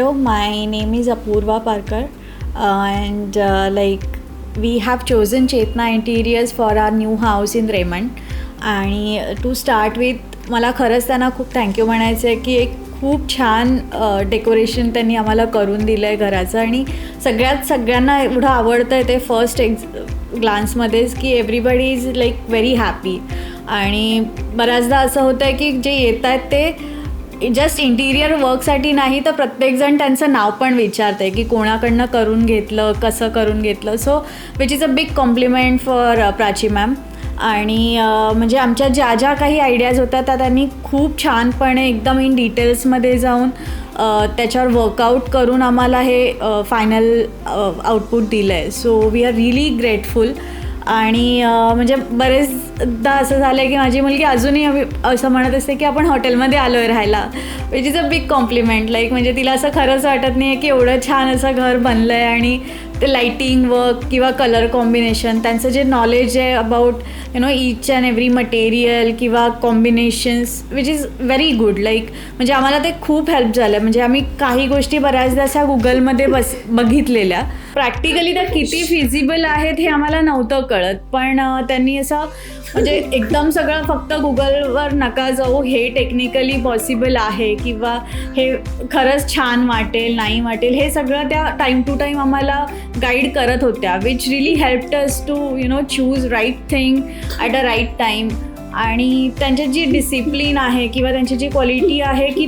Hello, my name is Apurva Parkar, and we have chosen Chetna Interiors for our new house in Raymond. आणि to start with मला खरंच त्यांना खूप thank you म्हणायचं आहे की एक खूप छान डेकोरेशन त्यांनी आम्हाला करून दिलं आहे घराचं. आणि सगळ्यांना एवढं आवडतं आहे ते फर्स्ट ग्लान्समध्येच की everybody is like very happy. आणि बऱ्याचदा असं होतं आहे की जे येत आहेत ते जस्ट इंटिरियर वर्कसाठी नाही तर प्रत्येकजण त्यांचं नाव पण विचारतं आहे की कोणाकडनं करून घेतलं, कसं करून घेतलं. So which is a big compliment for Prachi ma'am. आणि म्हणजे आमच्या ज्या काही आयडियाज होत्या त्या त्यांनी खूप छानपणे एकदम इन डिटेल्समध्ये जाऊन त्याच्यावर वर्कआउट करून आम्हाला हे फायनल आउटपुट दिलं आहे. So we are really grateful. आणि म्हणजे बरेचदा असं झालं आहे की माझी मुलगी अजूनही असं म्हणत असते की आपण हॉटेलमध्ये आलो आहे राहायला, which is a big compliment. Like म्हणजे तिला असं खरंच वाटत नाही आहे की एवढं छान असं घर बनलं आहे. आणि ते लाईटिंग वर्क किंवा कलर कॉम्बिनेशन, त्यांचं जे नॉलेज आहे about each and every material किंवा combinations which is very good. Like म्हणजे आम्हाला ते खूप हेल्प झालं. म्हणजे आम्ही काही गोष्टी बऱ्याचदा अशा गुगलमध्ये बघितलेल्या, प्रॅक्टिकली त्या किती फिजिबल आहेत हे आम्हाला नव्हतं कळत. पण त्यांनी असं म्हणजे एकदम सगळं फक्त गुगलवर नका जाऊ, हे टेक्निकली पॉसिबल आहे किंवा हे खरंच छान वाटेल नाही वाटेल हे सगळं त्या टाईम टू टाईम आम्हाला गाईड करत होत्या, which really helped us to choose right thing at a right time. आणि त्यांची जी डिसिप्लिन आहे किंवा त्यांची जी क्वालिटी आहे की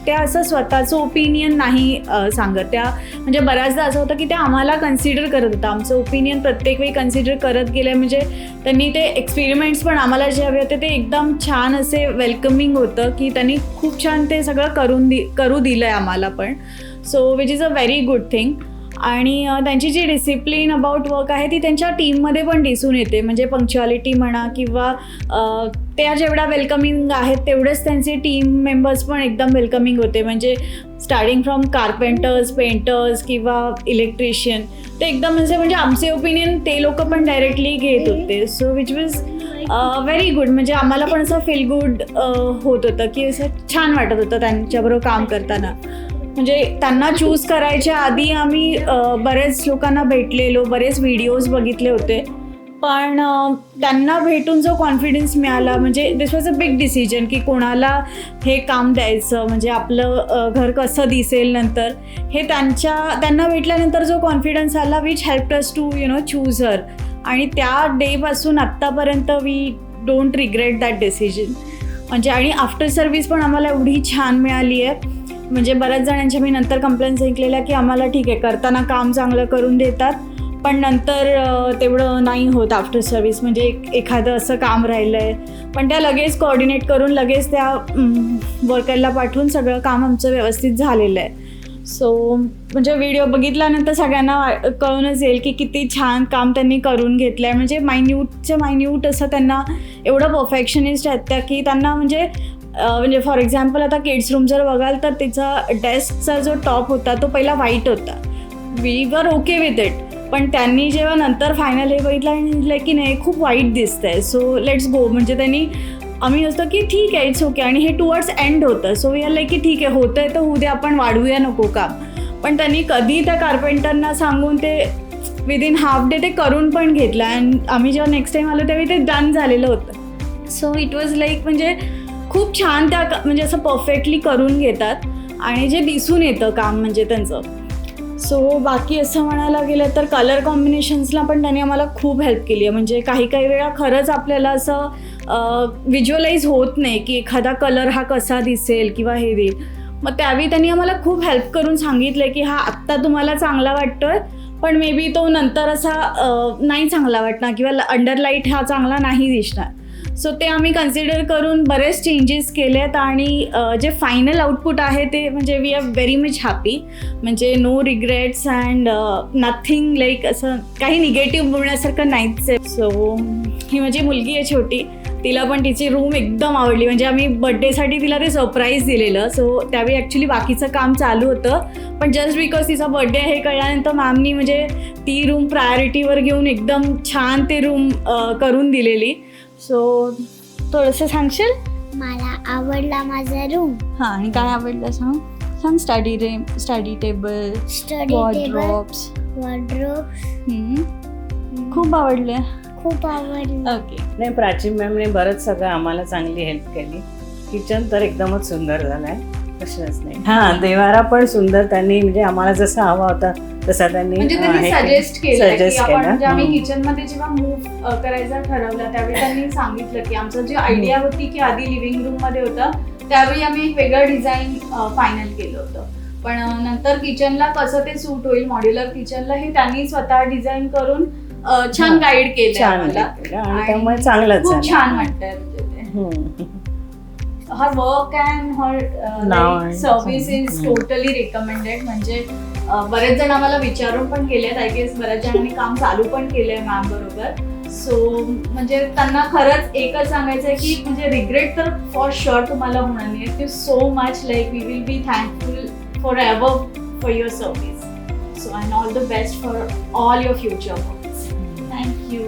त्या असं स्वतःचं ओपिनियन नाही सांगत. त्या म्हणजे बऱ्याचदा असं होतं की त्या आम्हाला कन्सिडर करत होतं, आमचं ओपिनियन प्रत्येक वेळी कन्सिडर करत गेलं. म्हणजे त्यांनी ते एक्सपेरिमेंट्स पण आम्हाला जे हवे होते ते एकदम छान असे वेलकमिंग होतं की त्यांनी खूप छान ते सगळं करू दिलं आहे आम्हाला पण. So which is a very good thing. आणि त्यांची जी डिसिप्लिन अबाउट वर्क आहे ती त्यांच्या टीममध्ये पण दिसून येते. म्हणजे पंक्च्युअलिटी म्हणा किंवा त्या जेवढ्या वेलकमिंग आहेत तेवढेच त्यांचे टीम मेंबर्स पण एकदम वेलकमिंग होते. म्हणजे स्टार्टिंग फ्रॉम कार्पेंटर्स, पेंटर्स किंवा इलेक्ट्रिशियन, ते एकदम म्हणजे आमचे ओपिनियन ते लोक पण डायरेक्टली घेत होते. So which was very good. म्हणजे आम्हाला पण असं फील गुड होत होतं की असं छान वाटत होतं त्यांच्याबरोबर काम करताना. म्हणजे त्यांना चूज करायच्या आधी आम्ही बरेच लोकांना भेटलेलो, बरेच व्हिडिओज बघितले होते. पण त्यांना भेटून जो कॉन्फिडन्स मिळाला, म्हणजे दिस वॉज अ बिग डिसिजन की कोणाला हे काम द्यायचं, म्हणजे आपलं घर कसं दिसेल नंतर हे त्यांना भेटल्यानंतर जो कॉन्फिडन्स आला which helped us to choose her. आणि त्या डेपासून आत्तापर्यंत we don't regret that decision. म्हणजे आणि आफ्टर सर्व्हिस पण आम्हाला एवढी छान मिळाली आहे. म्हणजे बऱ्याच जणांच्या मी नंतर कंप्लेंट्स ऐकलेल्या की आम्हाला ठीक आहे करताना काम चांगलं करून देतात पण नंतर तेवढं नाही होत आफ्टर सर्व्हिस. म्हणजे एखादं असं काम राहिलं आहे पण त्या लगेच कोऑर्डिनेट करून लगेच त्या वर्करला पाठवून सगळं काम आमचं व्यवस्थित झालेलं आहे. सो म्हणजे व्हिडिओ बघितल्यानंतर सगळ्यांना कळूनच येईल की किती छान काम त्यांनी करून घेतलं आहे. म्हणजे मायन्यूट असं त्यांना एवढं परफेक्शनिस्ट आहेत त्या की त्यांना म्हणजे फॉर एक्झाम्पल आता किड्स रूम जर बघाल तर तिचा डेस्कचा जो टॉप होता तो पहिला व्हाईट होता. We were okay with it. पण त्यांनी जेव्हा नंतर फायनल हे बघितलं आणि म्हटलं की नाही खूप वाईट दिसतंय, सो लेट्स गो. म्हणजे त्यांनी आम्ही असतो की ठीक आहे इट्स ओके. आणि हे टुवर्ड्स एंड होतं. सो वी आर लाईक की ठीक आहे होतं आहे तर होऊ दे, आपण वाढवूया नको काम. पण त्यांनी कधी त्या कार्पेंटरना सांगून ते विदिन हाफ डे ते करून पण घेतलं. आणि आम्ही जेव्हा नेक्स्ट टाईम आलो त्यावेळी ते डन झालेलं होतं. सो इट वॉज लाईक म्हणजे खूप छान त्या म्हणजे असं परफेक्टली करून घेतात आणि जे दिसून येतं काम म्हणजे त्यांचं. सो बाकी असं म्हणायला गेलं तर कलर कॉम्बिनेशन्सला पण त्यांनी आम्हाला खूप हेल्प केली आहे. म्हणजे काही वेळा खरंच आपल्याला असं व्हिज्युअलाइज होत नाही की एखादा कलर हा कसा दिसेल किंवा हे देईल. मग त्यावेळी त्यांनी आम्हाला खूप हेल्प करून सांगितलं की हा आत्ता तुम्हाला चांगला वाटतोय पण मे बी तो नंतर असा नाही चांगला वाटणार किंवा अंडरलाईट हा चांगला नाही दिसणार. सो ते आम्ही कन्सिडर करून बरेच चेंजेस केले आहेत. आणि जे फायनल आउटपुट आहे ते म्हणजे we are very much happy. म्हणजे no regrets and nothing like असं काही निगेटिव्ह बोलण्यासारखं नाहीच आहे. सो ही माझी मुलगी आहे छोटी, तिला पण तिची रूम एकदम आवडली. म्हणजे आम्ही बड्डेसाठी तिला ते सरप्राईज दिलेलं. सो त्यावेळी ॲक्च्युली बाकीचं काम चालू होतं पण जस्ट बिकॉज तिचा बड्डे हे कळल्यानंतर मॅमनी म्हणजे ती रूम प्रायोरिटीवर घेऊन एकदम छान ते रूम करून दिलेली. सो थोडंसं सांगशील? मला आवडला माझा रूम. हां आणि काय आवडलं सांग. सांग स्टडी टेबल, स्टडी वॉर्डरोब्स. खूप आवडले. खूप आवडलं. ओके. नाही, प्राची मॅमने बरंच सगळं आम्हाला चांगली हेल्प केली. किचन तर एकदमच सुंदर झालंय, प्रश्नच नाही. हा, देवारा पण सुंदर त्यांनी म्हणजे आम्हाला जसा हवा होता तसा त्यांनी म्हणजे त्यांनी सजेस्ट केलं की suggest आपण केलं. म्हणजे आम्ही किचन मध्ये जेव्हा मूव्ह करायचं ठरवलं त्यावेळी त्यांनी सांगितलं की आमचं जी आयडिया होती की आधी लिव्हिंग रूम मध्ये होतं, त्यावेळी आम्ही एक वेगळं डिझाईन फायनल केलं होतं. पण नंतर किचनला कसं ते सूट होईल मॉड्युलर किचनला हे त्यांनी स्वतः डिझाईन करून छान गाईड केलं छान आम्हाला. केलं आणि त्यामुळे चांगलंच खूप झालं. छान वाटतंय म्हणजे ते. her work and her Now service is totally recommended. म्हणजे बरेच जण आम्हाला विचारून पण गेलेत. आय गेस बऱ्याच जणांनी काम चालू पण केलंय मॅम बरोबर. सो म्हणजे त्यांना खरंच एकच सांगायचं आहे की म्हणजे रिग्रेट तर फॉर शुअर तुम्हाला होणार नाही. Thank you so much. Like we will be thankful for ever for your service. So and all the best for all your future works. Thank you.